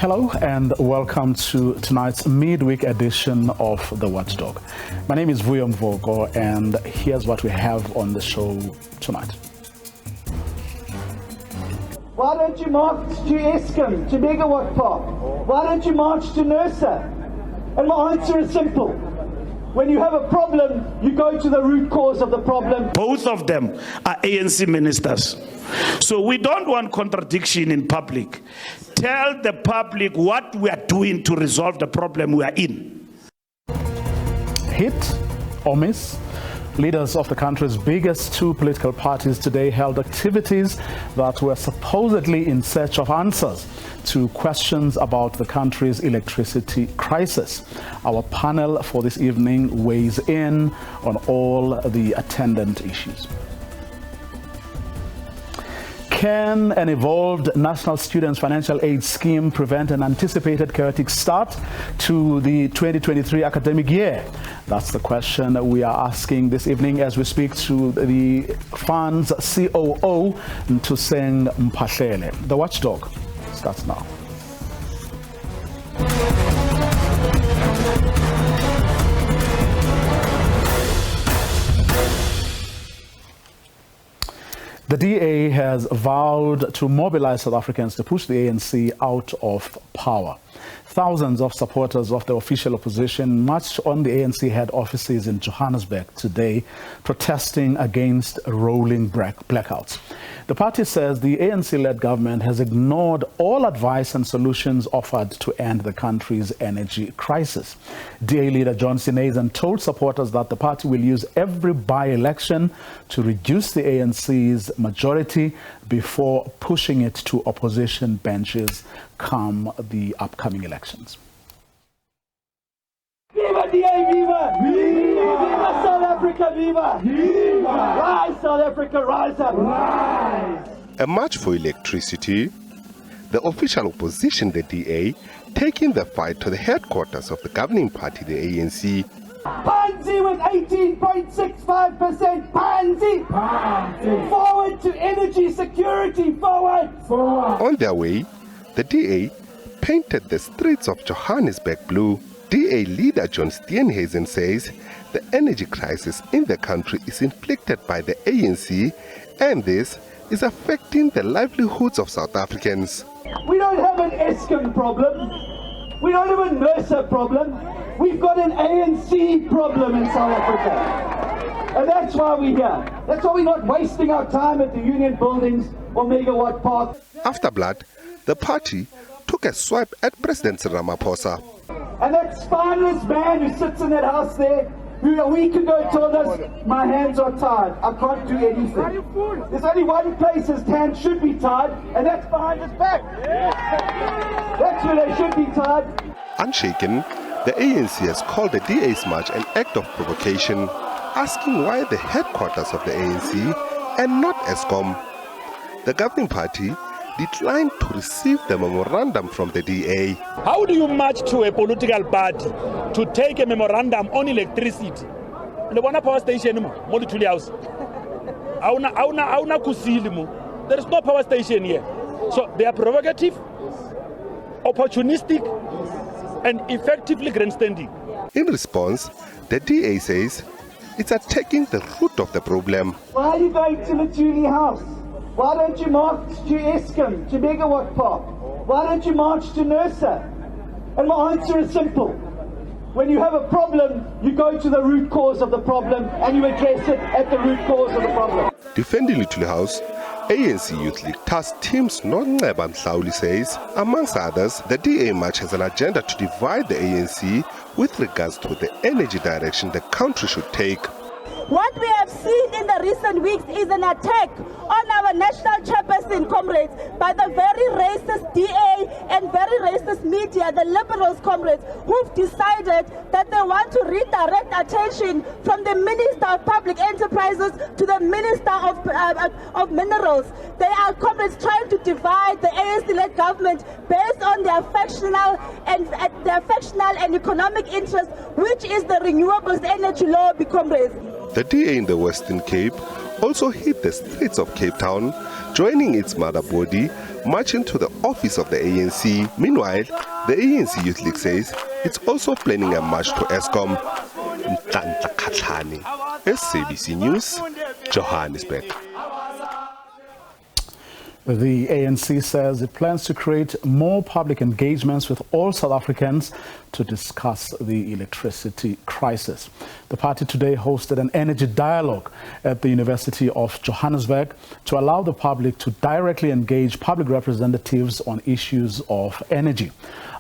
Hello and welcome to tonight's midweek edition of the Watchdog. My name is Vuyo Mvoko and here's what we have on the show tonight. Why don't you march to Eskom, to Megawatt Park? Why don't you march to NSFAS? And my answer is simple. When you have a problem, you go to the root cause of the problem. Both of them are ANC ministers. So we don't want contradiction in public. Tell the public what we are doing to resolve the problem we are in. Hit or miss? Leaders of the country's biggest two political parties today held activities that were supposedly in search of answers to questions about the country's electricity crisis. Our panel for this evening weighs in on all the attendant issues. Can an evolved National Students Financial Aid Scheme prevent an anticipated chaotic start to the 2023 academic year? That's the question we are asking this evening as we speak to the fund's COO, Ntuseng Mphahlele. The Watchdog starts now. The DA has vowed to mobilize South Africans to push the ANC out of power. Thousands of supporters of the official opposition marched on the ANC head offices in Johannesburg today, protesting against rolling blackouts. The party says the ANC-led government has ignored all advice and solutions offered to end the country's energy crisis. DA leader John Sinazan told supporters that the party will use every by-election to reduce the ANC's majority before pushing it to opposition benches come the upcoming elections. Viva DA, viva! Viva South Africa, viva! Viva! Rise South Africa, rise up! Rise! A march for electricity, the official opposition, the DA, taking the fight to the headquarters of the governing party, the ANC. Pansy with 18.65%, Pansy! Pansy! Forward to energy security, forward! Forward! On their way, the DA painted the streets of Johannesburg blue. DA leader John Steenhuisen says the energy crisis in the country is inflicted by the ANC and this is affecting the livelihoods of South Africans. We don't have an Eskom problem. We don't have a NSFAS problem. We've got an ANC problem in South Africa. And that's why we're here. That's why we're not wasting our time at the Union Buildings or Megawatt Park. After blood, the party took a swipe at President Ramaphosa. And that spineless man who sits in that house there, who a week ago told us, my hands are tied, I can't do anything. There's only one place his hands should be tied, and that's behind his back. That's where they should be tied. Unshaken, the ANC has called the DA's march an act of provocation, asking why the headquarters of the ANC and not Eskom. The governing party declined to receive the memorandum from the DA. How do you march to a political party to take a memorandum on electricity? Le bona power station mo Luthuli house. Auna kusili mo. There is no power station here. So they are provocative, opportunistic, and effectively grandstanding. In response, the DA says it's attacking the root of the problem. Why are you going to Luthuli house? Why don't you march to Eskom, to Megawatt Park? Why don't you march to NSFAS? And my answer is simple. When you have a problem, you go to the root cause of the problem and you address it at the root cause of the problem. Defending Luthuli House, ANC Youth League Task Team's Nongceba Mhlauli says, amongst others, the DA march has an agenda to divide the ANC with regards to the energy direction the country should take. What we have seen in the recent weeks is an attack on our national chairperson, comrades, by the very racist DA and very racist media, the liberals, comrades, who've decided that they want to redirect attention from the Minister of Public Enterprises to the Minister of Minerals. They are, comrades, trying to divide the ANC-led government based on their factional and economic interest, which is the renewables energy lobby, comrades. The DA in the Western Cape also hit the streets of Cape Town, joining its mother body, marching to the office of the ANC. Meanwhile, the ANC Youth League says it's also planning a march to Eskom. SABC News, Johannesburg. The ANC says it plans to create more public engagements with all South Africans to discuss the electricity crisis. The party today hosted an energy dialogue at the University of Johannesburg to allow the public to directly engage public representatives on issues of energy.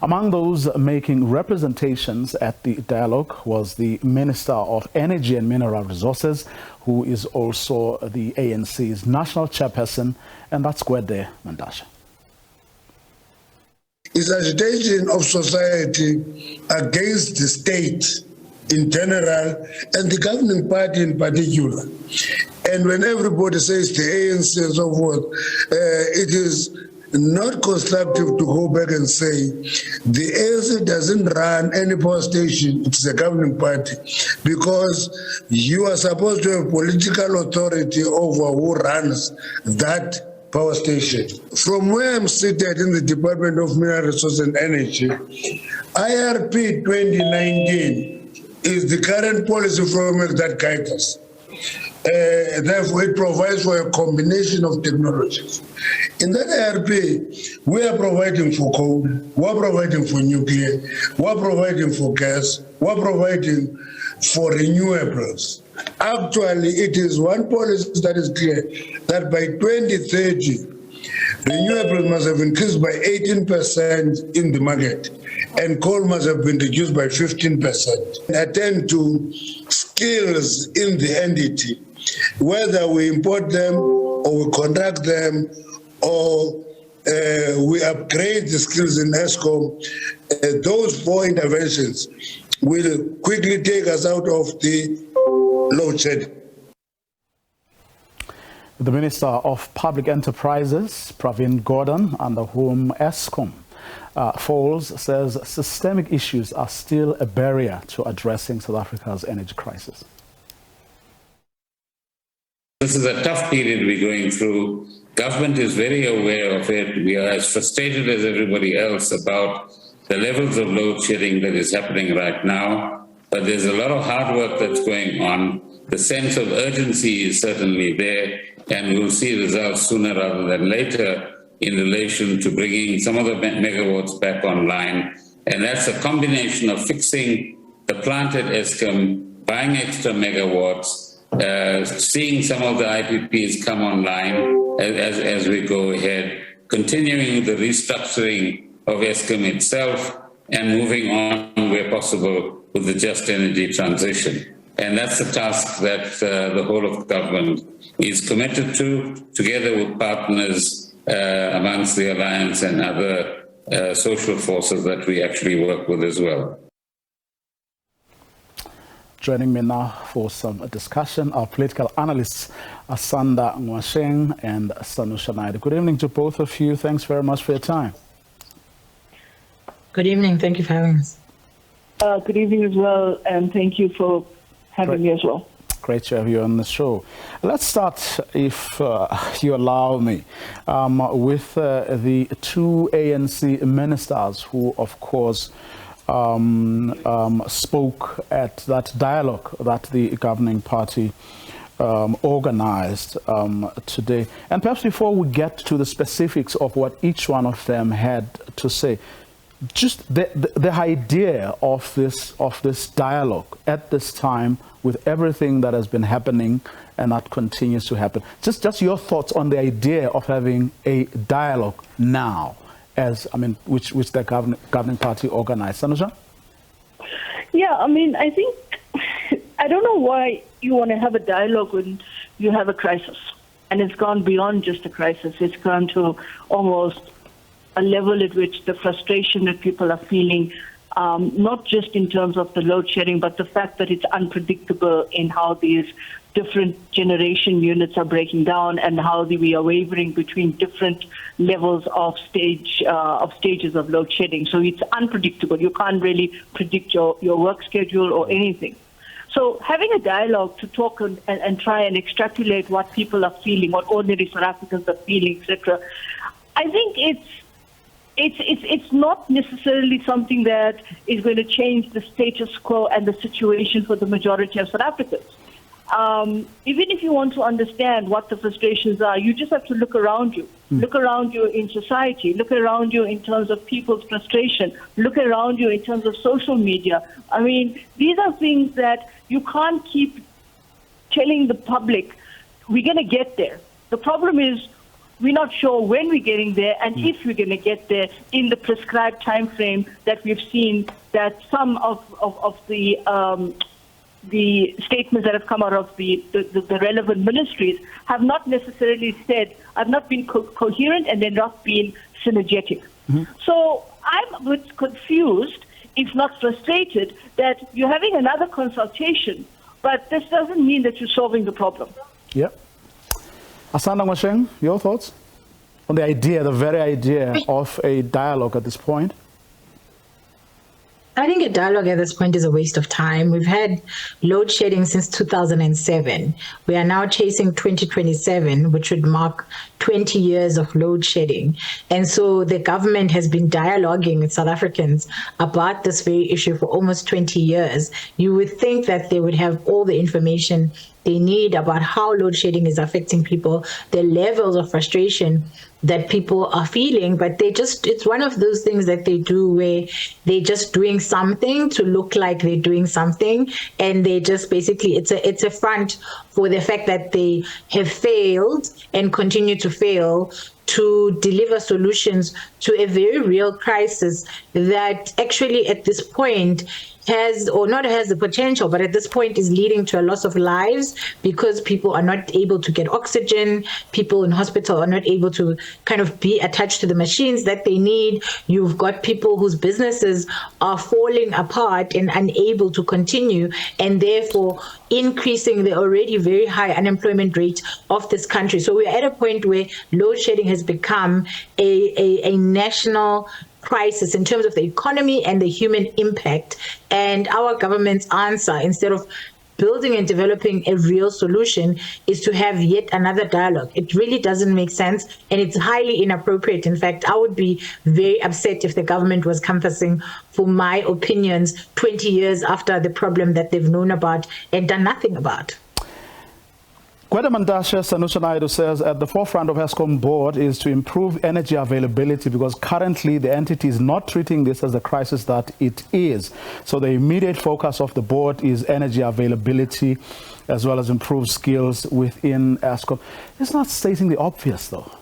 Among those making representations at the dialogue was the Minister of Energy and Mineral Resources, who is also the ANC's national chairperson, and that's Gwede Mandasha. It's agitation of society against the state in general and the governing party in particular. And when everybody says the ANC and so forth, it is not constructive to go back and say the ANC doesn't run any power station, it's the governing party, because you are supposed to have political authority over who runs that power station. From where I'm seated in the Department of Mineral Resources and Energy, IRP 2019 is the current policy framework that guides us. Therefore, it provides for a combination of technologies. In that IRP, we are providing for coal, we are providing for nuclear, we are providing for gas, we are providing for renewables. Actually, it is one policy that is clear that by 2030, renewables must have increased by 18% in the market, and coal must have been reduced by 15%. Attend to skills in the entity, whether we import them or we contract them or we upgrade the skills in ESCOM. Those four interventions will quickly take us out of the load shedding. The Minister of Public Enterprises, Pravin Gordhan, under whom ESCOM falls, says systemic issues are still a barrier to addressing South Africa's energy crisis. This is a tough period we're going through. Government is very aware of it. We are as frustrated as everybody else about the levels of load shedding that is happening right now. But there's a lot of hard work that's going on. The sense of urgency is certainly there, and we'll see results sooner rather than later in relation to bringing some of the megawatts back online. And that's a combination of fixing the plant at Eskom, buying extra megawatts, seeing some of the IPPs come online as we go ahead, continuing the restructuring of Eskom itself, and moving on where possible with the just energy transition. And that's the task that the whole of government is committed to, together with partners amongst the alliance and other social forces that we actually work with as well. Joining me now for some discussion, our political analysts, Asanda Nwasheng and Sanusha Naidoo. Good evening to both of you. Thanks very much for your time. Good evening. Thank you for having us. Good evening as well, and thank you for having me as well. Great to have you on the show. Let's start, if you allow me, with the two ANC ministers who, of course, spoke at that dialogue that the governing party organized today. And perhaps before we get to the specifics of what each one of them had to say, just the idea of this dialogue at this time, with everything that has been happening and that continues to happen. Just your thoughts on the idea of having a dialogue now, which the governing party organized. Sanusha? Yeah, I mean, I think I don't know why you want to have a dialogue when you have a crisis. And it's gone beyond just a crisis. It's gone to almost a level at which the frustration that people are feeling, not just in terms of the load shedding, but the fact that it's unpredictable in how these different generation units are breaking down and how we are wavering between different levels of stages of load shedding. So it's unpredictable. You can't really predict your work schedule or anything. So having a dialogue to talk and try and extrapolate what people are feeling, what ordinary South Africans are feeling, etc. I think it's not necessarily something that is going to change the status quo and the situation for the majority of South Africans. Even if you want to understand what the frustrations are, you just have to look around you. Look around you in society. Look around you in terms of people's frustration. Look around you in terms of social media. I mean, these are things that you can't keep telling the public, we're going to get there. The problem is we're not sure when we're getting there and if we're going to get there in the prescribed time frame that we've seen that some of the statements that have come out of the relevant ministries have not necessarily said, have not been coherent and they're not been synergetic. So I'm a bit confused, if not frustrated, that you're having another consultation, but this doesn't mean that you're solving the problem. Yeah. Asanda Mwasheng, your thoughts on the idea, the very idea of a dialogue at this point? I think a dialogue at this point is a waste of time. We've had load shedding since 2007. We are now chasing 2027, which would mark 20 years of load shedding. And so the government has been dialoguing with South Africans about this very issue for almost 20 years. You would think that they would have all the information they need about how load shedding is affecting people, the levels of frustration that people are feeling, but it's one of those things that they do where they're just doing something to look like they're doing something, and they just basically, it's a front for the fact that they have failed and continue to fail to deliver solutions to a very real crisis that actually at this point has, or not has the potential, but at this point is leading to a loss of lives because people are not able to get oxygen, people in hospital are not able to kind of be attached to the machines that they need. You've got people whose businesses are falling apart and unable to continue, and therefore increasing the already very high unemployment rate of this country. So we're at a point where load shedding has become a national crisis in terms of the economy and the human impact. And our government's answer, instead of building and developing a real solution, is to have yet another dialogue. It really doesn't make sense, and it's highly inappropriate. In fact, I would be very upset if the government was canvassing for my opinions 20 years after the problem that they've known about and done nothing about. Gwede Mandashe Sanushanaidu says at the forefront of ESCOM board is to improve energy availability, because currently the entity is not treating this as the crisis that it is. So the immediate focus of the board is energy availability as well as improved skills within ESCOM. It's not stating the obvious though.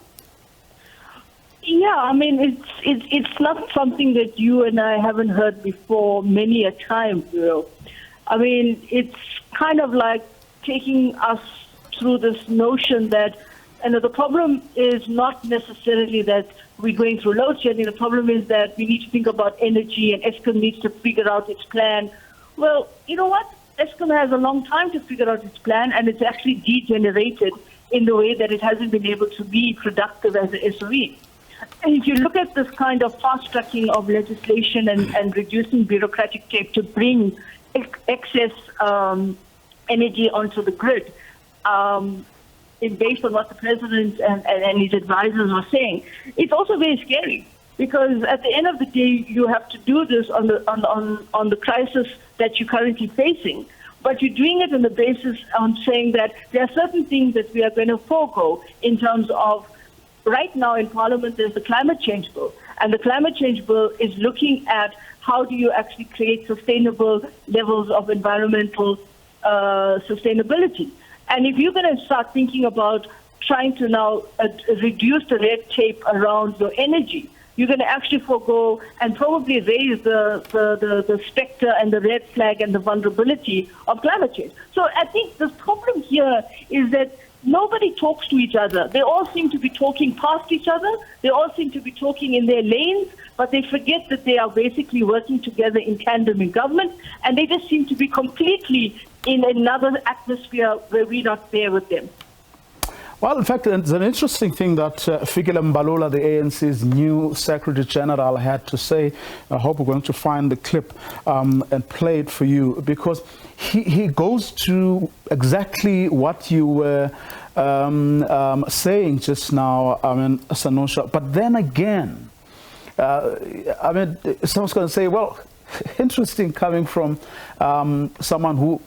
Yeah, I mean, it's not something that you and I haven't heard before many a time, I mean, it's kind of like taking us through this notion that, the problem is not necessarily that we're going through load shedding. The problem is that we need to think about energy, and ESCOM needs to figure out its plan. Well, you know what? ESCOM has a long time to figure out its plan, and it's actually degenerated in the way that it hasn't been able to be productive as a SOE. And if you look at this kind of fast-tracking of legislation and reducing bureaucratic tape to bring excess energy onto the grid, based on what the president and his advisors were saying, it's also very scary, because at the end of the day, you have to do this on the crisis that you're currently facing, but you're doing it on the basis on saying that there are certain things that we are going to forego in terms of, right now in Parliament, there's the climate change bill, and the climate change bill is looking at how do you actually create sustainable levels of environmental sustainability. And if you're going to start thinking about trying to now reduce the red tape around your energy, you're going to actually forego and probably raise the specter and the red flag and the vulnerability of climate change. So I think the problem here is that nobody talks to each other. They all seem to be talking past each other. They all seem to be talking in their lanes, but they forget that they are basically working together in tandem in government, and they just seem to be completely in another atmosphere where we're not there with them. Well, in fact, it's an interesting thing that Fikile Mbalula, the ANC's new Secretary General, had to say. I hope we're going to find the clip and play it for you, because he goes to exactly what you were saying just now, Sanusha. But then again, someone's going to say, well, interesting coming from someone who,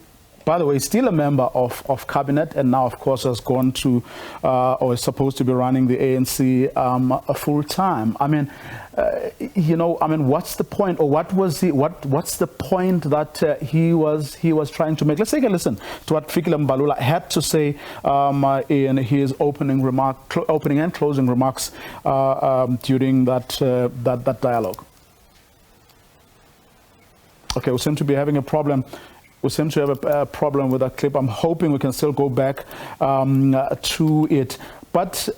by the way, is still a member of cabinet, and now, of course, has gone to or is supposed to be running the ANC full time. What's the point, or what's the point that he was trying to make? Let's take a listen to what Fikile Mbalula had to say in his opening and closing remarks during that dialogue. Okay, we seem to be having a problem. We seem to have a problem with that clip. I'm hoping we can still go back to it. But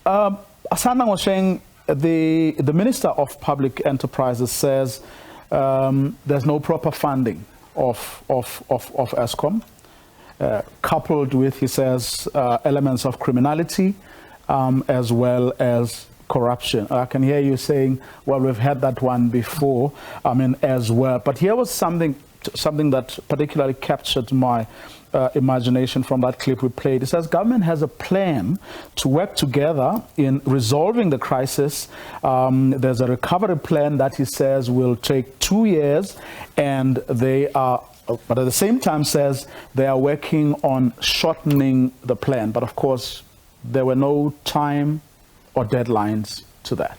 Asanda was saying the Minister of Public Enterprises says there's no proper funding of Eskom, coupled with, he says, elements of criminality as well as corruption. I can hear you saying, well, we've had that one before, as well. But here was something that particularly captured my imagination from that clip we played. It says government has a plan to work together in resolving the crisis. There's a recovery plan that he says will take 2 years, and they are, but at the same time says they are working on shortening the plan. But of course, there were no time or deadlines to that.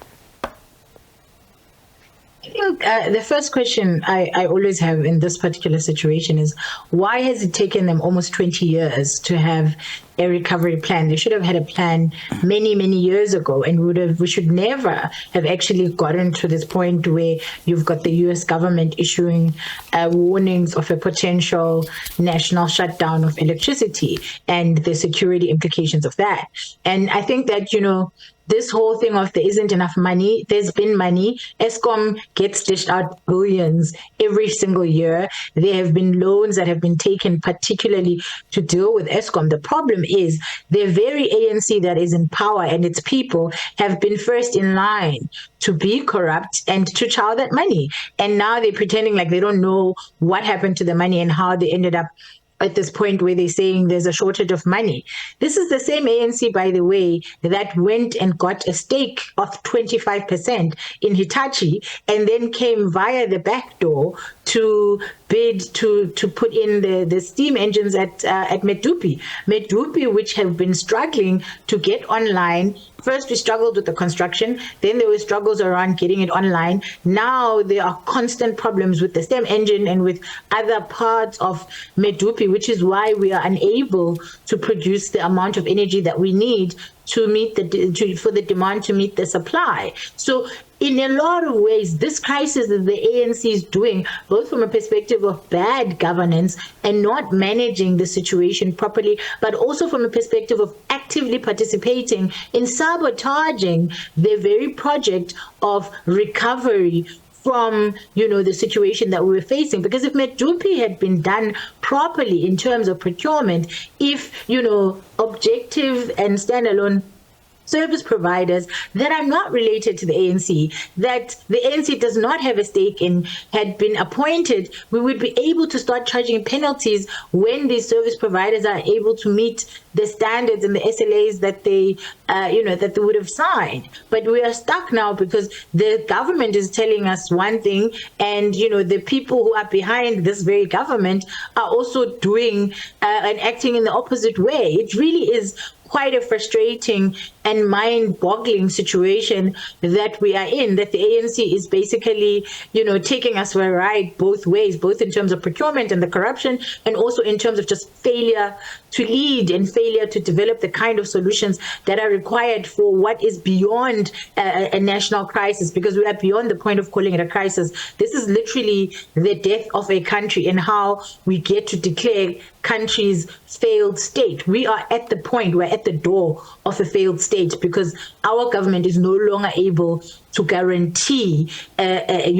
I think the first question I always have in this particular situation is, why has it taken them almost 20 years to have a recovery plan? They should have had a plan many, many years ago, and we should never have actually gotten to this point where you've got the US government issuing warnings of a potential national shutdown of electricity and the security implications of that. And I think that, this whole thing of there isn't enough money, there's been money. Eskom gets dished out billions every single year. There have been loans that have been taken particularly to deal with Eskom. The problem is the very ANC that is in power and its people have been first in line to be corrupt and to chow that money. And now they're pretending like they don't know what happened to the money and how they ended up at this point where they're saying there's a shortage of money. This is the same ANC, by the way, that went and got a stake of 25% in Hitachi and then came via the back door to bid to put in the steam engines at Medupi, which have been struggling to get online. First, we struggled with the construction. Then there were struggles around getting it online. Now there are constant problems with the steam engine and with other parts of Medupi, which is why we are unable to produce the amount of energy that we need to meet for the demand to meet the supply. So in a lot of ways, this crisis that the ANC is doing, both from a perspective of bad governance and not managing the situation properly, but also from a perspective of actively participating in sabotaging the very project of recovery from, the situation that we were facing. Because if Medupi had been done properly in terms of procurement, if, objective and standalone service providers that are not related to the ANC, that the ANC does not have a stake in, had been appointed, we would be able to start charging penalties when these service providers are able to meet the standards and the SLAs that they, that they would have signed. But we are stuck now because the government is telling us one thing, and the people who are behind this very government are also doing and acting in the opposite way. It really is quite a frustrating and mind-boggling situation that we are in, that the ANC is basically, taking us for a ride both ways, both in terms of procurement and the corruption, and also in terms of just failure to lead and failure to develop the kind of solutions that are required for what is beyond a national crisis, because we are beyond the point of calling it a crisis. This is literally the death of a country and how we get to declare country's failed state. We are at the point, we're at the door of a failed state because our government is no longer able to guarantee a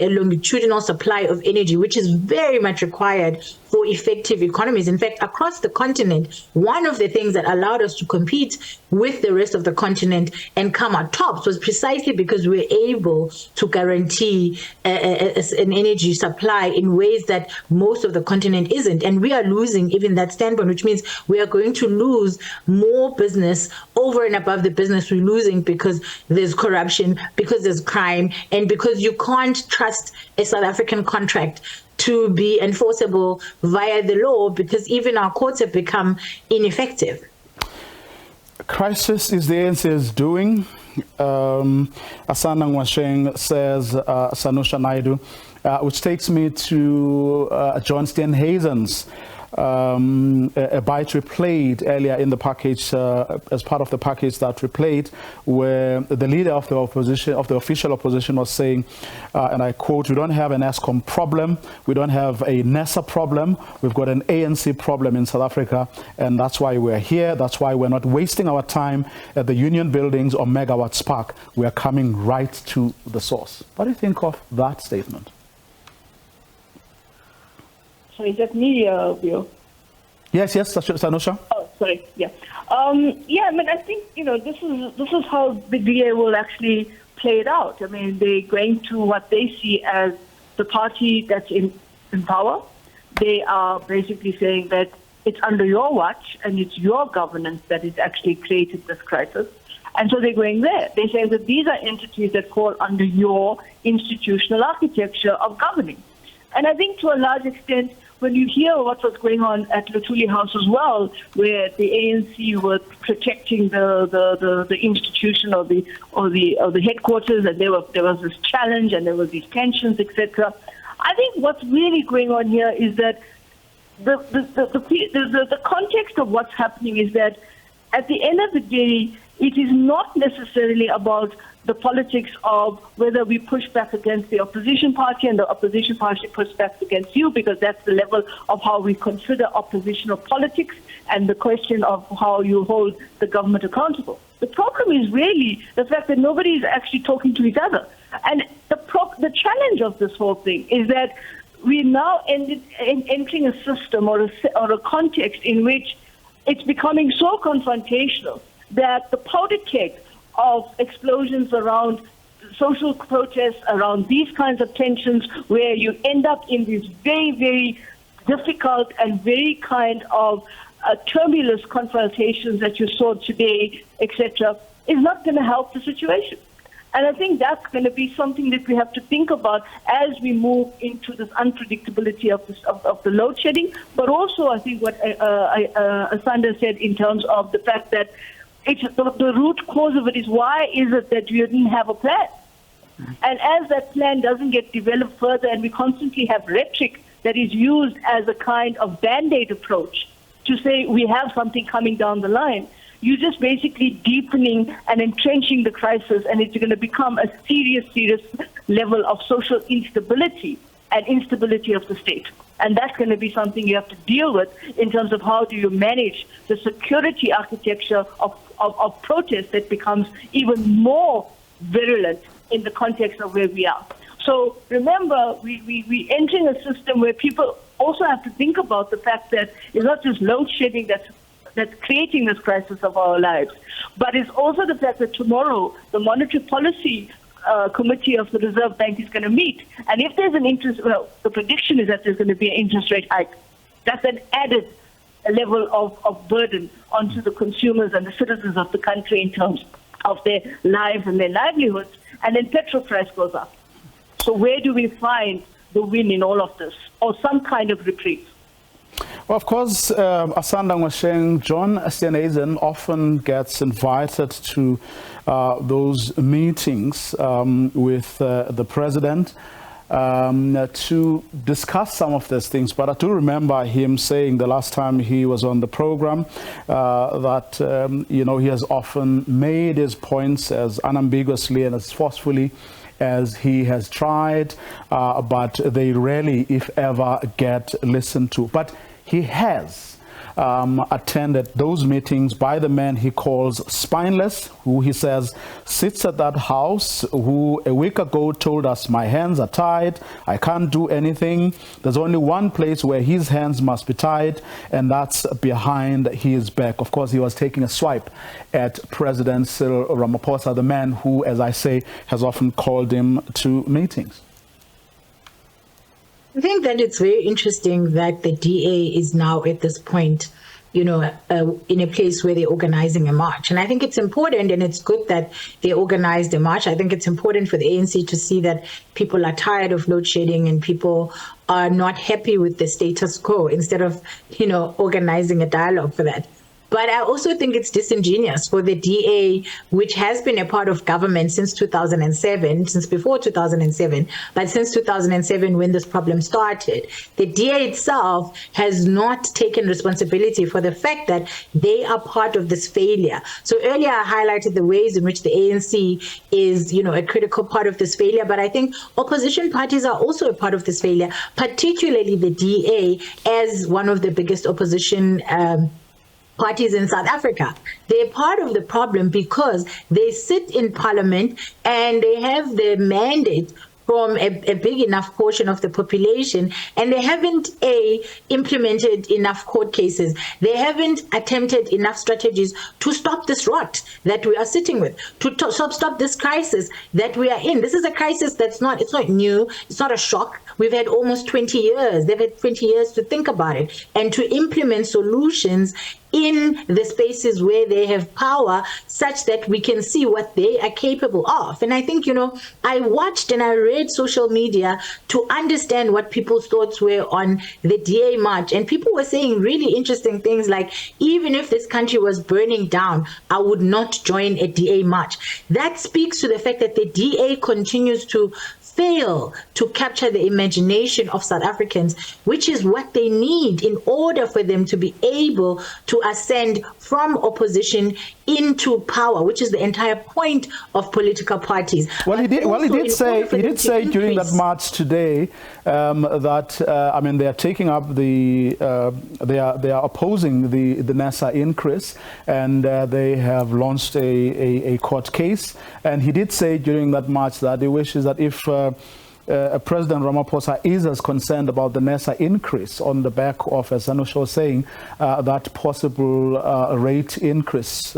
longitudinal supply of energy, which is very much required for effective economies. In fact, across the continent, one of the things that allowed us to compete with the rest of the continent and come out tops was precisely because we were able to guarantee an energy supply in ways that most of the continent isn't. And we are losing even that standpoint, which means we are going to lose more business over and above the business we're losing because there's corruption, because there's crime, and because you can't trust a South African contract to be enforceable via the law, because even our courts have become ineffective. Crisis is the ANC's doing. Asana Ngwasheng says, Sanusha Naidu, which takes me to John Steenhuisen's a bite we played earlier in the package, as part of the package that we played, where the leader of the opposition, of the official opposition, was saying, and I quote, "We don't have an ESCOM problem, we don't have a NESA problem, we've got an ANC problem in South Africa, and that's why we're here, that's why we're not wasting our time at the union buildings or Megawatt Park, we are coming right to the source." What do you think of that statement? So is that me, Bill? Yes, Sanusha. Oh, sorry. Yeah. I think this is how the DA will actually play it out. I mean, they're going to what they see as the party that's in power. They are basically saying that it's under your watch and it's your governance that has actually created this crisis. And so they're going there. They say that these are entities that fall under your institutional architecture of governing. And I think to a large extent, when you hear what was going on at Luthuli House as well, where the ANC were protecting the institution or the headquarters, and there was this challenge and there was these tensions, etc. I think what's really going on here is that the context of what's happening is that at the end of the day, it is not necessarily about the politics of whether we push back against the opposition party and the opposition party push back against you, because that's the level of how we consider oppositional politics and the question of how you hold the government accountable. The problem is really the fact that nobody is actually talking to each other. And the challenge of this whole thing is that we're now entering a system or a context in which it's becoming so confrontational that the powder keg of explosions around social protests, around these kinds of tensions, where you end up in these very, very difficult and very kind of turbulent confrontations that you saw today, etc., is not going to help the situation. And I think that's going to be something that we have to think about as we move into this unpredictability of the load shedding, but also I think what Asanda said in terms of the fact that the root cause of it is, why is it that you didn't have a plan? And as that plan doesn't get developed further and we constantly have rhetoric that is used as a kind of Band-Aid approach to say we have something coming down the line, you're just basically deepening and entrenching the crisis, and it's going to become a serious level of social instability and instability of the state. And that's going to be something you have to deal with in terms of how do you manage the security architecture of protest that becomes even more virulent in the context of where we are. So remember, we're entering a system where people also have to think about the fact that it's not just load shedding that's creating this crisis of our lives, but it's also the fact that tomorrow the Monetary Policy Committee of the Reserve Bank is going to meet. And if there's an the prediction is that there's going to be an interest rate hike. That's an added level of burden onto the consumers and the citizens of the country in terms of their lives and their livelihoods. And then petrol price goes up. So where do we find the win in all of this, or some kind of reprieve? Of course, Asanda Ngwasheng, John Steenhuisen often gets invited to those meetings with the president to discuss some of these things. But I do remember him saying the last time he was on the program that, you know, he has often made his points as unambiguously and as forcefully as he has tried, but they rarely, if ever, get listened to. But he has attended those meetings by the man he calls spineless, who he says sits at that house, who a week ago told us, my hands are tied, I can't do anything. There's only one place where his hands must be tied, and that's behind his back. Of course, he was taking a swipe at President Cyril Ramaphosa, the man who, as I say, has often called him to meetings. I think that it's very interesting that the DA is now at this point, you know, in a place where they're organizing a march. And I think it's important, and it's good that they organized a march. I think it's important for the ANC to see that people are tired of load shedding and people are not happy with the status quo, instead of, you know, organizing a dialogue for that. But I also think it's disingenuous for the DA, which has been a part of government since 2007, since before 2007, but since 2007 when this problem started. The DA itself has not taken responsibility for the fact that they are part of this failure. So earlier I highlighted the ways in which the ANC is, you know, a critical part of this failure, but I think opposition parties are also a part of this failure, particularly the DA as one of the biggest opposition parties in South Africa. They're part of the problem because they sit in parliament and they have the mandate from a big enough portion of the population, and they haven't implemented enough court cases. They haven't attempted enough strategies to stop this rot that we are sitting with, to stop this crisis that we are in. This is a crisis it's not new, it's not a shock. We've had almost 20 years. They've had 20 years to think about it and to implement solutions in the spaces where they have power, such that we can see what they are capable of. And I think, you know, I watched and I read social media to understand what people's thoughts were on the DA march. And people were saying really interesting things like, even if this country was burning down, I would not join a DA march. That speaks to the fact that the DA continues to fail to capture the imagination of South Africans, which is what they need in order for them to be able to ascend from opposition into power, which is the entire point of political parties. Well, he did say during that march today that I mean, they are taking up they are opposing the NSFAS increase, and they have launched a court case. And he did say during that march that he wishes that if President Ramaphosa is as concerned about the NSFAS increase on the back of, as Anusha was saying, that possible rate increase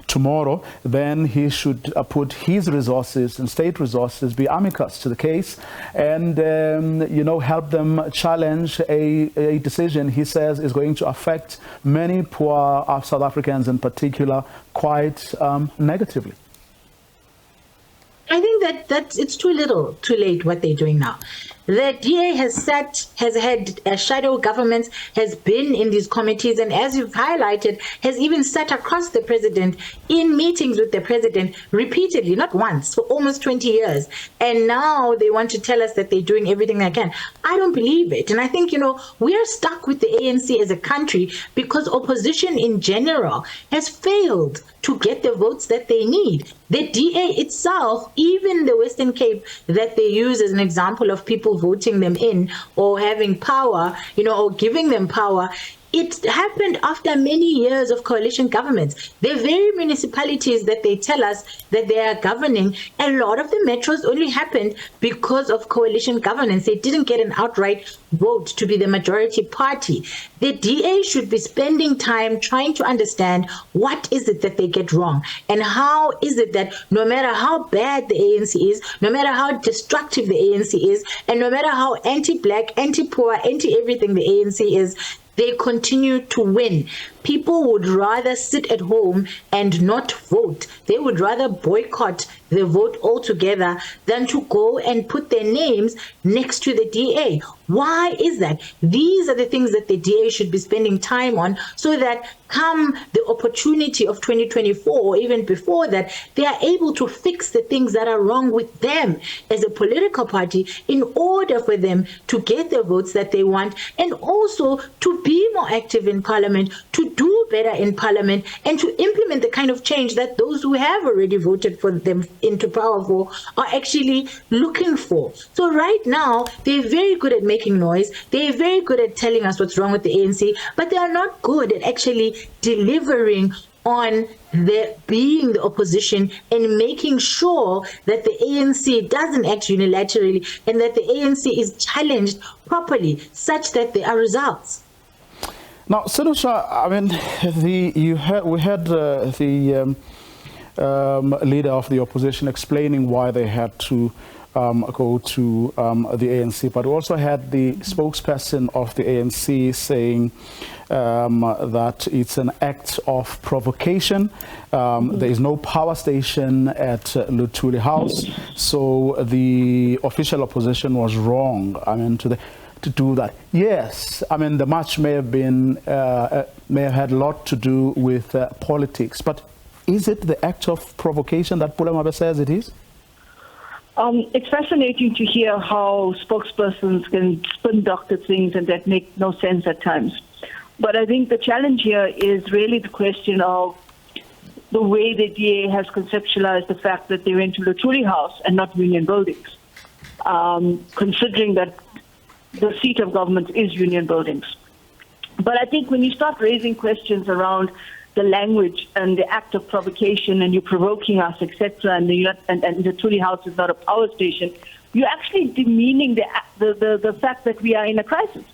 tomorrow, then he should put his resources and state resources, be amicus to the case, and you know, help them challenge a decision he says is going to affect many poor South Africans in particular quite negatively. I think that it's too little, too late what they're doing now. The DA has had a shadow government, has been in these committees, and as you've highlighted, has even sat across the president in meetings with the president repeatedly, not once, for almost 20 years. And now they want to tell us that they're doing everything they can. I don't believe it. And I think, you know, we are stuck with the ANC as a country because opposition in general has failed to get the votes that they need. The DA itself, even the Western Cape that they use as an example of people voting them in or having power, you know, or giving them power, it happened after many years of coalition governments. The very municipalities that they tell us that they are governing, a lot of the metros only happened because of coalition governance. They didn't get an outright vote to be the majority party. The DA should be spending time trying to understand what is it that they get wrong, and how is it that no matter how bad the ANC is, no matter how destructive the ANC is, and no matter how anti-black, anti-poor, anti-everything the ANC is, they continue to win. People would rather sit at home and not vote. They would rather boycott the vote altogether than to go and put their names next to the DA. Why is that? These are the things that the DA should be spending time on, so that come the opportunity of 2024 or even before that, they are able to fix the things that are wrong with them as a political party in order for them to get the votes that they want, and also to be more active in Parliament, to do better in Parliament, and to implement the kind of change that those who have already voted for them into power for are actually looking for. So right now, they're very good at making noise. They're very good at telling us what's wrong with the ANC, but they are not good at actually delivering on being the opposition and making sure that the ANC doesn't act unilaterally and that the ANC is challenged properly such that there are results. Now, Senator, I mean, we had the leader of the opposition explaining why they had to go to the ANC, but we also had the spokesperson of the ANC saying that it's an act of provocation. There is no power station at Luthuli House, so the official opposition was wrong. I mean, to do that. Yes, I mean, the march may have been may have had a lot to do with politics, but is it the act of provocation that Pulamabe says it is? It's fascinating to hear how spokespersons can spin doctor things and that make no sense at times. But I think the challenge here is really the question of the way the DA has conceptualized the fact that they went to Luthuli House and not Union Buildings, considering that the seat of government is Union Buildings. But I think when you start raising questions around the language and the act of provocation, and you're provoking us, etc., and the Luthuli House is not a power station, you're actually demeaning the fact that we are in a crisis.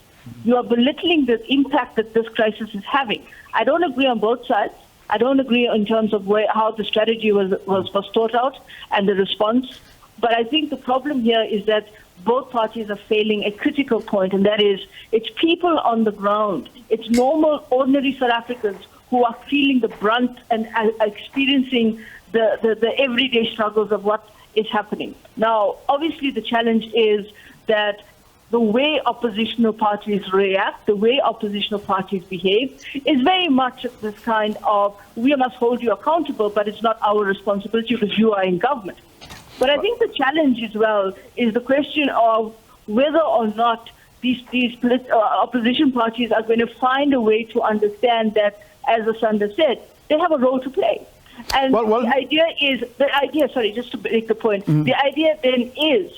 You are belittling the impact that this crisis is having. I don't agree on both sides. I don't agree in terms of how the strategy was thought out and the response. But I think the problem here is that both parties are failing a critical point, and that is it's people on the ground. It's normal, ordinary South Africans who are feeling the brunt and experiencing the everyday struggles of what is happening. Now, obviously, the challenge is that the way oppositional parties react, the way oppositional parties behave, is very much this kind of, we must hold you accountable, but it's not our responsibility because you are in government. But I think the challenge as well is the question of whether or not these opposition parties are going to find a way to understand that, as Asanda said, they have a role to play. And the idea, sorry, just to make the point, the idea then is,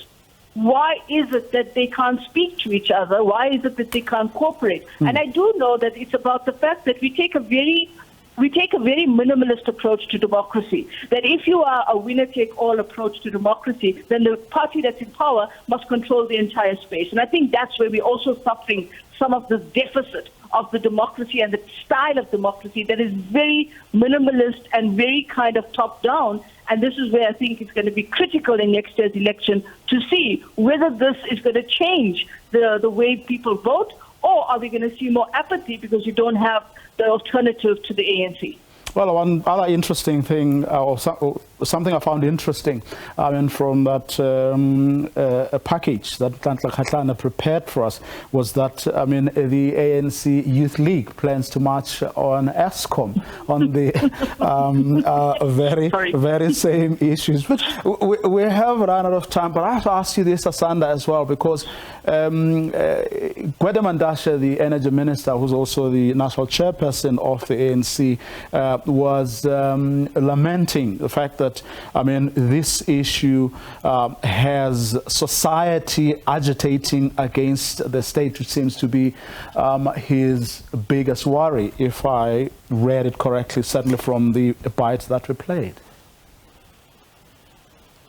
why is it that they can't speak to each other? Why is it that they can't cooperate? And I do know that it's about the fact that we take a very minimalist approach to democracy. That if you are a winner-take-all approach to democracy, then the party that's in power must control the entire space. And I think that's where we're also suffering some of the deficit of the democracy and the style of democracy that is very minimalist and very kind of top-down. And this is where I think it's going to be critical in next year's election to see whether this is going to change the way people vote, or are we going to see more apathy because you don't have the alternative to the ANC? Well, one other interesting thing, or something I found interesting, I mean, from that package that Khatlana prepared for us, was that, I mean, the ANC Youth League plans to march on ESCOM on the very same issues. But we have run out of time, but I have to ask you this, Asanda, as well, because Gwede Mandashe, the energy minister, who's also the national chairperson of the ANC, was lamenting the fact that, I mean, this issue has society agitating against the state, which seems to be his biggest worry, if I read it correctly, certainly from the bites that we played.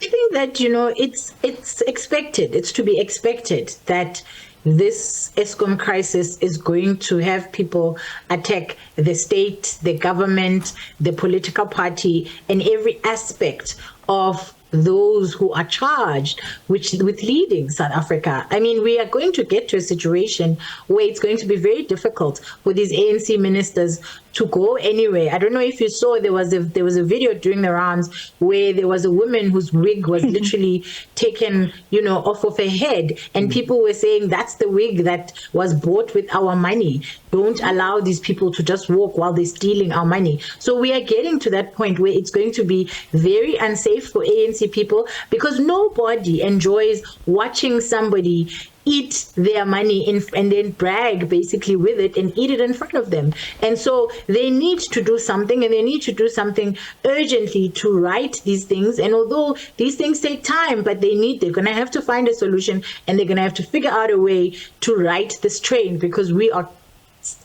I think that, you know, it's expected, it's to be expected that this ESCOM crisis is going to have people attack the state, the government, the political party, and every aspect of those who are charged with leading South Africa. I mean, we are going to get to a situation where it's going to be very difficult for these ANC ministers to go anywhere. I don't know if you saw, there was a video during the rounds where there was a woman whose wig was literally taken, off of her head, and people were saying that's the wig that was bought with our money. Don't allow these people to just walk while they're stealing our money. So we are getting to that point where it's going to be very unsafe for ANC people, because nobody enjoys watching somebody eat their money and then brag basically with it and eat it in front of them. And so they need to do something, and they need to do something urgently to right these things. And although these things take time, but they're going to have to find a solution, and they're going to have to figure out a way to right this train, because we are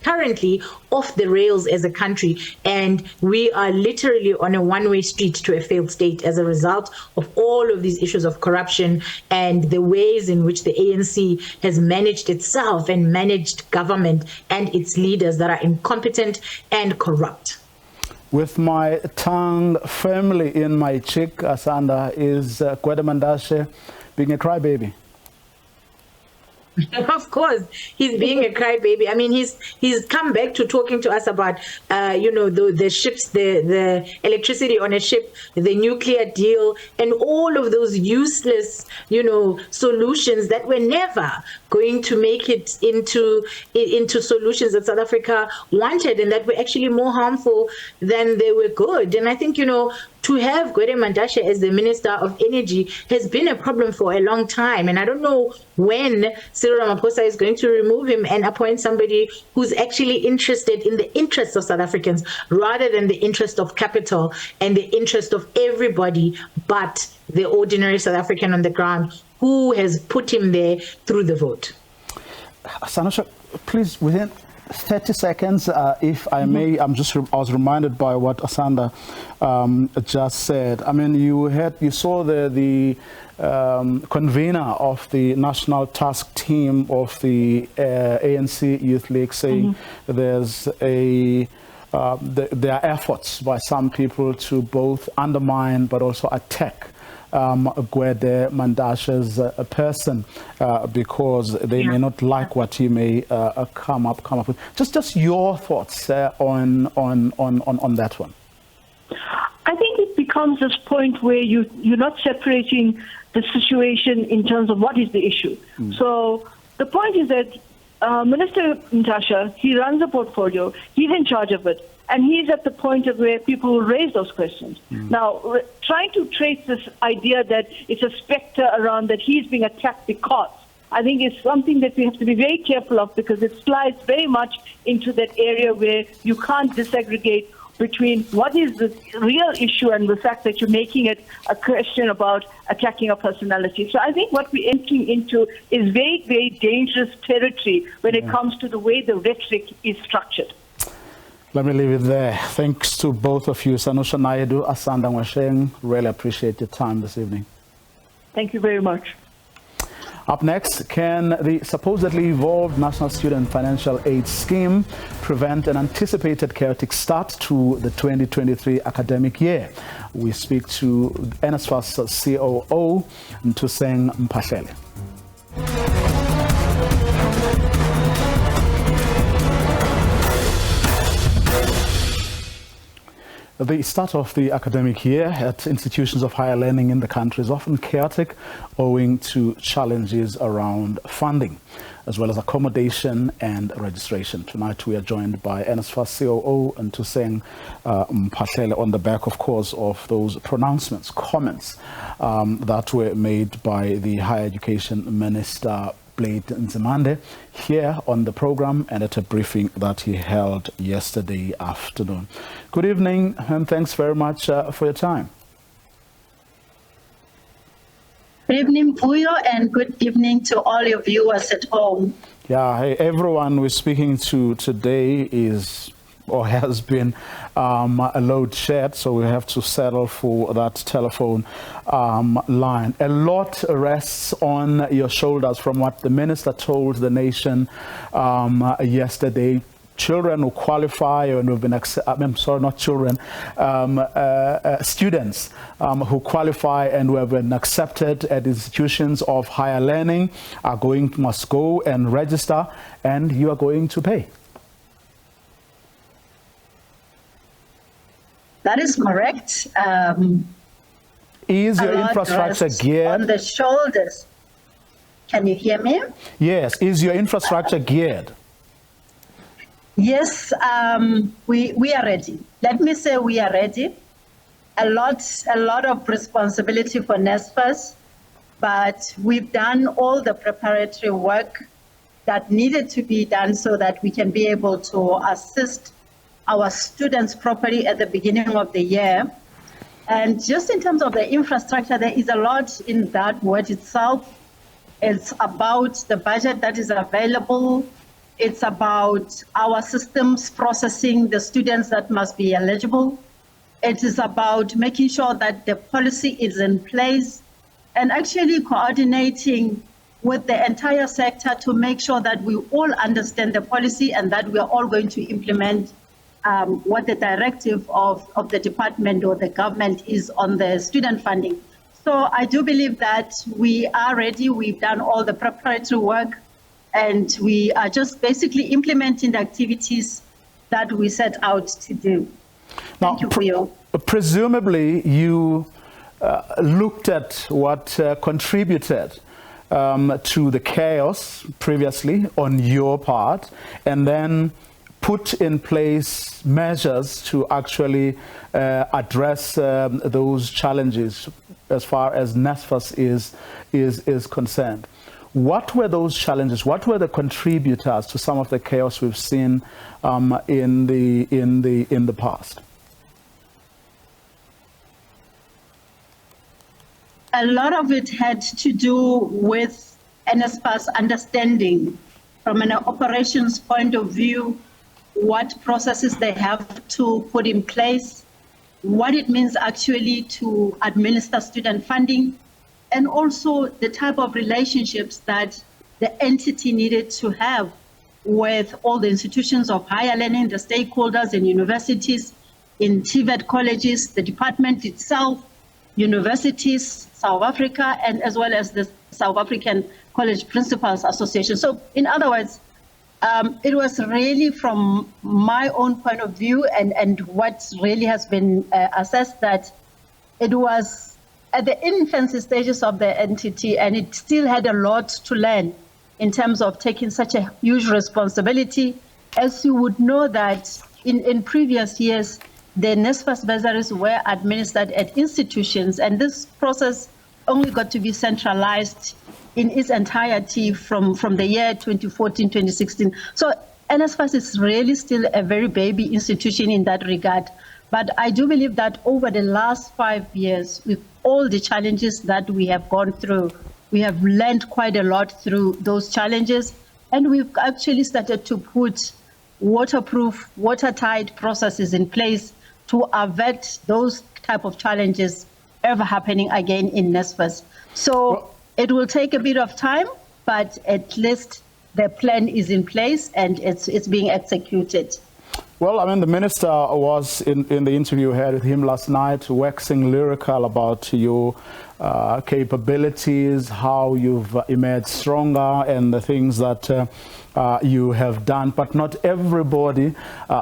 currently off the rails as a country, and we are literally on a one-way street to a failed state as a result of all of these issues of corruption and the ways in which the ANC has managed itself and managed government and its leaders that are incompetent and corrupt. With my tongue firmly in my cheek, Asanda, is Gwede Mantashe being a crybaby? Of course, he's being a crybaby. I mean, he's come back to talking to us about, the ships, the electricity on a ship, the nuclear deal, and all of those useless, solutions that were never going to make it into solutions that South Africa wanted, and that were actually more harmful than they were good. And I think, to have Gwede Mantashe as the Minister of Energy has been a problem for a long time. And I don't know when Cyril Ramaphosa is going to remove him and appoint somebody who's actually interested in the interests of South Africans rather than the interest of capital and the interest of everybody but the ordinary South African on the ground who has put him there through the vote. Sanusha, please, within 30 seconds, if I may, I was reminded by what Asanda just said. I mean, you saw the convener of the National Task Team of the ANC Youth League saying there's there are efforts by some people to both undermine but also attack Gwede Mantashe's person because they may not like what he may come up with. Just your thoughts on that one. I think it becomes this point where you're not separating the situation in terms of what is the issue. So the point is that Minister Mantashe, he runs a portfolio, he's in charge of it, and he's at the point of where people will raise those questions. Now, trying to trace this idea that it's a specter around that he's being attacked because, I think is something that we have to be very careful of, because it slides very much into that area where you can't disaggregate between what is the real issue and the fact that you're making it a question about attacking a personality. So I think what we're entering into is very, very dangerous territory when it comes to the way the rhetoric is structured. Let me leave it there. Thanks to both of you, Sanusha Naidu, Asanda Ngwasheng. Really appreciate your time this evening. Thank you very much. Up next, can the supposedly evolved National Student Financial Aid Scheme prevent an anticipated chaotic start to the 2023 academic year? We speak to NSFAS COO, Ntuseng Mphahlele. The start of the academic year at institutions of higher learning in the country is often chaotic owing to challenges around funding, as well as accommodation and registration. Tonight we are joined by NSFAS COO Ntuseng Mphahlele on the back, of course, of those pronouncements, comments that were made by the Higher Education Minister Nzimande here on the program and at a briefing that he held yesterday afternoon. Good evening and thanks very much for your time. Good evening, Puyo, and good evening to all your viewers at home. Yeah, hey, everyone we're speaking to today is or has been a load shed, so we have to settle for that telephone line. A lot rests on your shoulders from what the minister told the nation yesterday. children who qualify and who've been I'm sorry, not children, students who qualify and who have been accepted at institutions of higher learning must go and register, and you are going to pay. That is correct. Is your infrastructure geared? On the shoulders. Can you hear me? Yes. Is your infrastructure geared? Yes, we are ready. Let me say we are ready. A lot of responsibility for NSFAS, but we've done all the preparatory work that needed to be done so that we can be able to assist our students properly at the beginning of the year. And just in terms of the infrastructure, there is a lot in that word itself. It's about the budget that is available. It's about our systems processing the students that must be eligible. It is about making sure that the policy is in place and actually coordinating with the entire sector to make sure that we all understand the policy and that we are all going to implement what the directive of the department or the government is on the student funding. So I do believe that we are ready. We've done all the preparatory work, and we are just basically implementing the activities that we set out to do. Now, Thank you, Puyo. Presumably, you looked at what contributed to the chaos previously on your part, and then put in place measures to actually address those challenges as far as NSFAS is concerned. What were those challenges? What were the contributors to some of the chaos we've seen in the past? A lot of it had to do with NSFAS understanding from an operations point of view what processes they have to put in place, what it means actually to administer student funding, and also the type of relationships that the entity needed to have with all the institutions of higher learning, the stakeholders in universities, in TVET colleges, the department itself, universities, South Africa, and as well as the South African College Principals Association. So in other words, it was really from my own point of view and what really has been assessed that it was at the infancy stages of the entity, and it still had a lot to learn in terms of taking such a huge responsibility. As you would know that in previous years, the NSFAS bursaries were administered at institutions, and this process only got to be centralized in its entirety from the year 2014, 2016. So NSFAS is really still a very baby institution in that regard. But I do believe that over the last 5 years, with all the challenges that we have gone through, we have learned quite a lot through those challenges. And we've actually started to put waterproof, watertight processes in place to avert those type of challenges ever happening again in NSFAS. So it will take a bit of time, but at least the plan is in place and it's being executed. Well, I mean, the minister was in the interview I had with him last night, waxing lyrical about your capabilities, how you've emerged stronger, and the things that you have done. But not everybody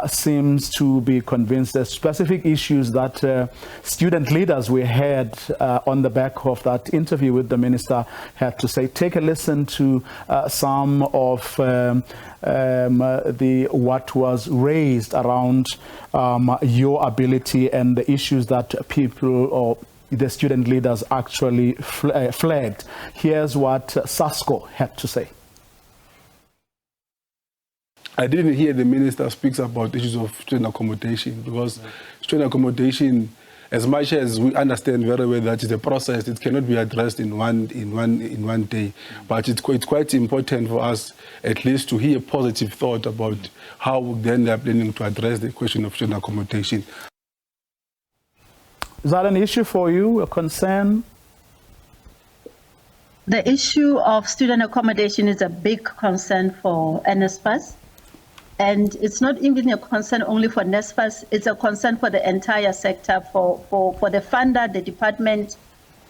seems to be convinced. There's specific issues that student leaders we had on the back of that interview with the minister had to say. Take a listen to some of what was raised around your ability and the issues that people or the student leaders actually flagged. Here's what Sasko had to say. I didn't hear the minister speaks about issues of student accommodation, because student accommodation, as much as we understand very well that it's a process, it cannot be addressed in one day. But it's quite important for us at least to hear positive thought about how then they are planning to address the question of student accommodation. Is that an issue for you, a concern? The issue of student accommodation is a big concern for NSFAS. And it's not even a concern only for NSFAS, it's a concern for the entire sector, for the funder, the department,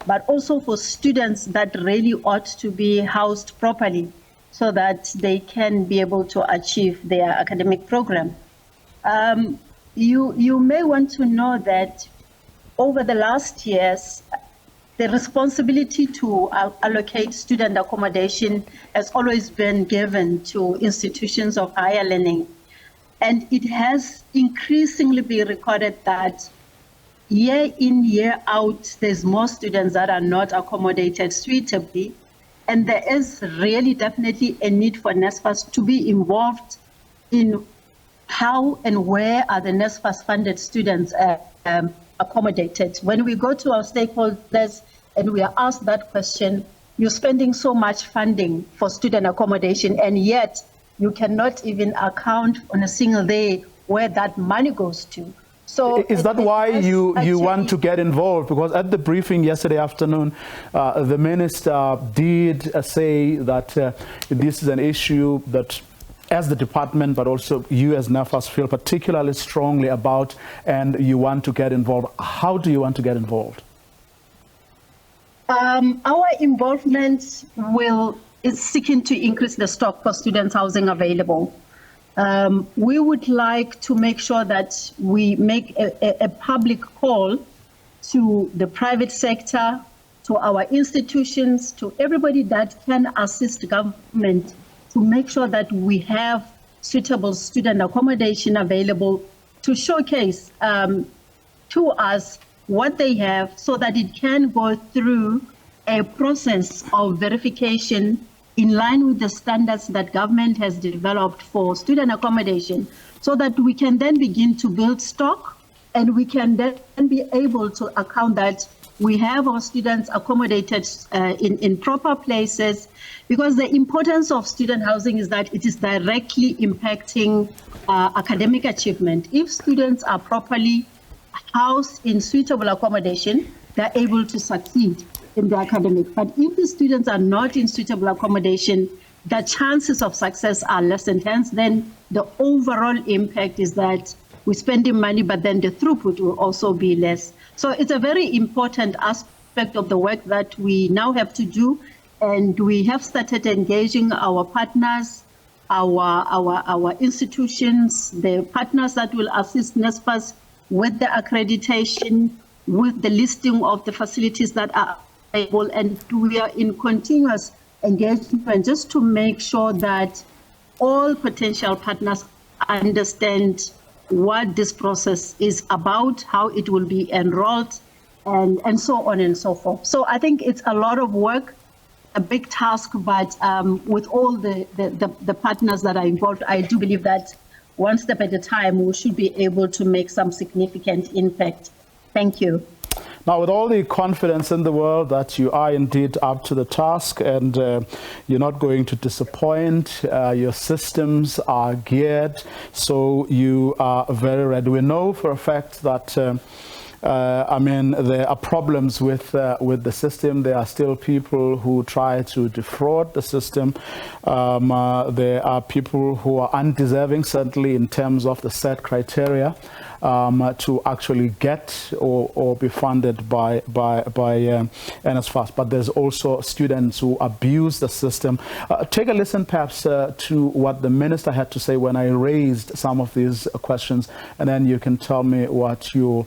but also for students that really ought to be housed properly so that they can be able to achieve their academic program. You may want to know that over the last years, the responsibility to allocate student accommodation has always been given to institutions of higher learning. And it has increasingly been recorded that year in, year out, there's more students that are not accommodated suitably. And there is really definitely a need for NSFAS to be involved in how and where are the NSFAS funded students accommodated. When we go to our stakeholders and we are asked that question, you're spending so much funding for student accommodation, and yet you cannot even account on a single day where that money goes to. So is that why you want to get involved? Because at the briefing yesterday afternoon, the minister did say that this is an issue that, as the department, but also you as NSFAS feel particularly strongly about, and you want to get involved. How do you want to get involved? Our involvement is seeking to increase the stock for student housing available. We would like to make sure that we make a public call to the private sector, to our institutions, to everybody that can assist government to make sure that we have suitable student accommodation available to showcase to us what they have, so that it can go through a process of verification in line with the standards that government has developed for student accommodation, so that we can then begin to build stock, and we can then be able to account that we have our students accommodated in proper places, because the importance of student housing is that it is directly impacting academic achievement. If students are properly housed in suitable accommodation, they're able to succeed in the academic. But if the students are not in suitable accommodation, the chances of success are lessened. Hence, then the overall impact is that we're spending money, but then the throughput will also be less. So it's a very important aspect of the work that we now have to do. And we have started engaging our partners, our institutions, the partners that will assist NSFAS with the accreditation, with the listing of the facilities that are available, and we are in continuous engagement just to make sure that all potential partners understand what this process is about, how it will be enrolled, and so on and so forth. So I think it's a lot of work, a big task, but with all the partners that are involved, I do believe that one step at a time, we should be able to make some significant impact. Thank you. Now, with all the confidence in the world that you are indeed up to the task, and you're not going to disappoint, your systems are geared, so you are very ready. We know for a fact that there are problems with the system. There are still people who try to defraud the system. There are people who are undeserving, certainly in terms of the set criteria, to actually get or be funded by NSFAS. But there's also students who abuse the system. Take a listen perhaps to what the minister had to say when I raised some of these questions, and then you can tell me what your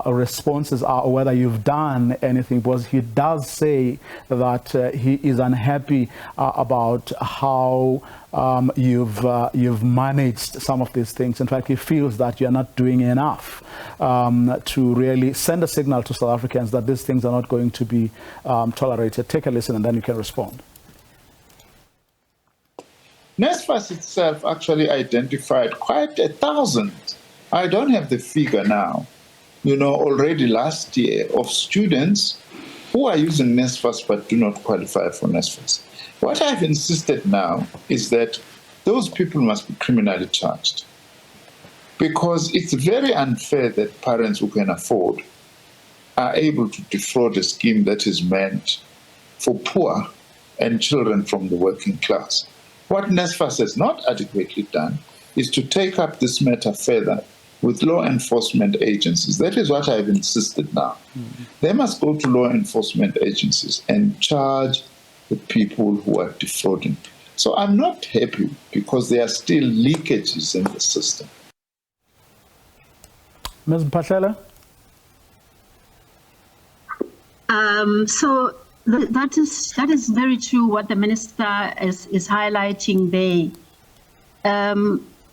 responses are, or whether you've done anything, because he does say that he is unhappy about how you've managed some of these things. In fact, he feels that you're not doing enough to really send a signal to South Africans that these things are not going to be tolerated. Take a listen and then you can respond. NSFAS itself actually identified quite 1,000. I don't have the figure now, already last year, of students who are using NSFAS but do not qualify for NSFAS. What I've insisted now is that those people must be criminally charged, because it's very unfair that parents who can afford are able to defraud a scheme that is meant for poor and children from the working class. What NSFAS has not adequately done is to take up this matter further with law enforcement agencies. That is what I've insisted now. They must go to law enforcement agencies and charge the people who are defrauding. So I'm not happy because there are still leakages in the system. Ms. Mphahlele? So that is very true what the minister is highlighting there.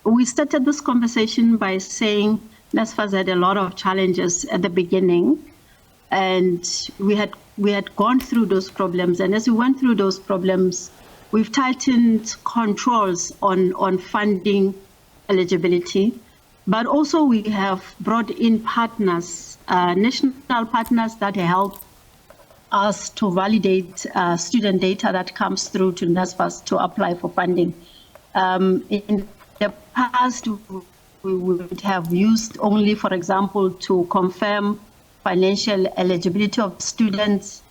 We started this conversation by saying NSFAS had a lot of challenges at the beginning, and we had gone through those problems. And as we went through those problems, we've tightened controls on funding eligibility, but also we have brought in partners, national partners that help us to validate student data that comes through to NSFAS to apply for funding. In the past, we would have used only, for example, to confirm financial eligibility of students,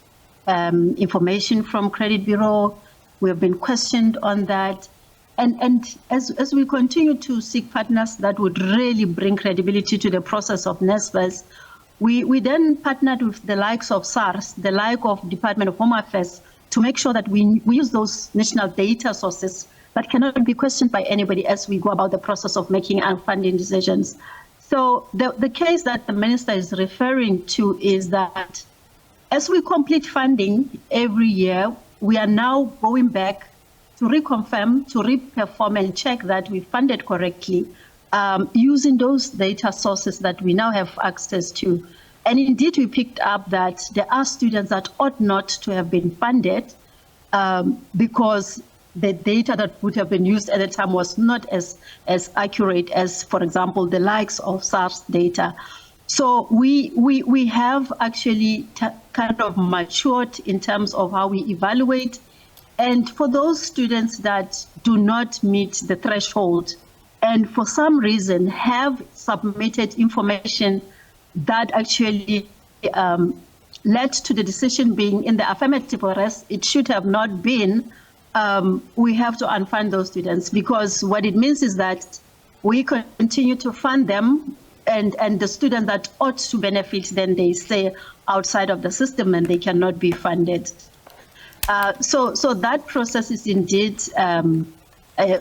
information from credit bureau. We have been questioned on that. And as we continue to seek partners that would really bring credibility to the process of NSFAS, we then partnered with the likes of SARS, the like of Department of Home Affairs, to make sure that we use those national data sources that cannot be questioned by anybody as we go about the process of making our funding decisions. So the case that the minister is referring to is that as we complete funding every year, we are now going back to reconfirm, to reperform and check that we funded correctly using those data sources that we now have access to. And indeed, we picked up that there are students that ought not to have been funded because the data that would have been used at the time was not as accurate as, for example, the likes of SARS data. So we have actually kind of matured in terms of how we evaluate. And for those students that do not meet the threshold and for some reason have submitted information that actually led to the decision being in the affirmative, whereas it should have not been, we have to unfund those students, because what it means is that we continue to fund them, and the students that ought to benefit, then they stay outside of the system and they cannot be funded. So that process is indeed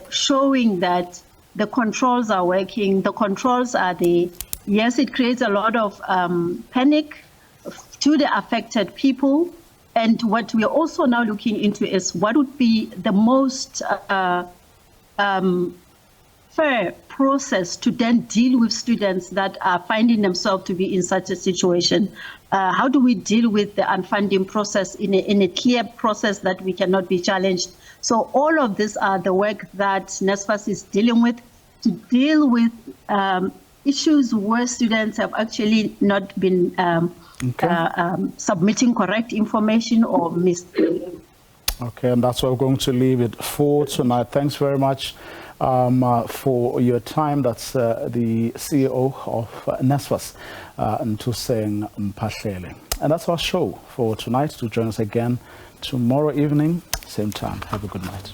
showing that the controls are working. The controls are there. Yes, it creates a lot of panic to the affected people. And what we are also now looking into is what would be the most fair process to then deal with students that are finding themselves to be in such a situation. How do we deal with the unfunding process in a clear process that we cannot be challenged? So all of these are the work that NSFAS is dealing with, to deal with issues where students have actually not been submitting correct information or misleading. Okay, and that's where we're going to leave it for tonight. Thanks very much for your time. That's the CEO of NSFAS, Ntuseng Mphahlele. And that's our show for tonight. Do join us again tomorrow evening, same time. Have a good night.